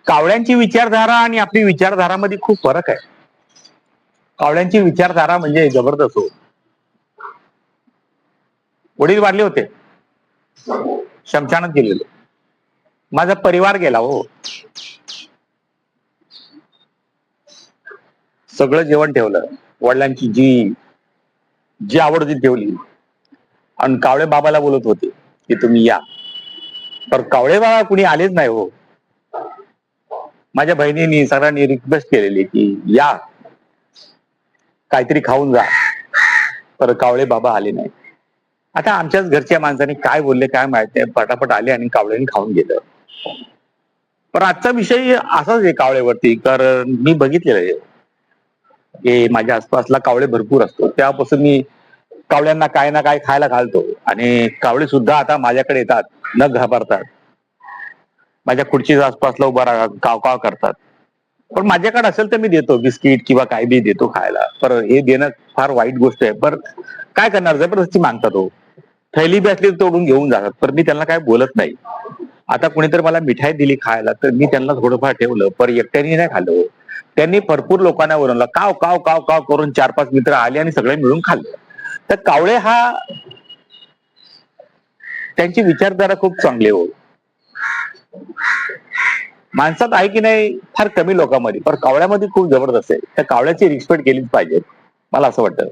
कावळ्यांची विचारधारा आणि आपली विचारधारामध्ये खूप फरक आहे. कावळ्यांची विचारधारा म्हणजे जबरदस्त हो. वडील वारले होते, शमशानात गेलेलो. माझा परिवार गेला हो. सगळं जेवण ठेवलं, वडिलांची जी जी आवड होती ठेवली आणि कावळे बाबाला बोलत होते की तुम्ही या. तर कावळे बाबा कुणी आलेच नाही हो. माझ्या बहिणींनी सगळ्यांनी रिक्वेस्ट केलेली की या, काहीतरी खाऊन जा. तर कावळे बाबा आले नाही. आता आमच्याच घरच्या माणसाने काय बोलले काय माहित नाही, पटापट आले आणि कावळ्यांनी खाऊन गेलं. पण आजचा विषय असाच आहे कावळेवरती. कारण मी बघितलेलं आहे की माझ्या आसपासला कावळे भरपूर असतो. त्यापासून मी कावळ्यांना काय ना काय खायला घालतो आणि कावळे सुद्धा आता माझ्याकडे येतात न घाबरतात. माझ्या खुर्चीच्या आसपासला उभा राहतात, काव काव करतात. पण माझ्याकडे असेल तर मी देतो बिस्किट किंवा काय बी देतो खायला. पर हे देणं फार वाईट गोष्ट आहे. पर काय करणार, जबरदस्ती मागतात हो. थैली बी असली तोडून घेऊन जातात. तर मी त्यांना काय बोलत नाही. आता कुणीतरी मला मिठाई दिली खायला तर मी त्यांना थोडंफार ठेवलं, पर एकट्याने नाही खाल्लं. त्यांनी भरपूर लोकांना बनवलं, काव काव काव काव करून 4-5 मित्र आले आणि सगळे मिळून खाल्लं. तर कावळे हा, त्यांची विचारधारा खूप चांगली हो. माणसात आहे की नाही फार कमी लोकांमध्ये, पण कावळ्यामध्ये खूप जबरदस्त आहे. त्या कावळ्याची रिस्पेक्ट केलीच पाहिजे, मला असं वाटतं.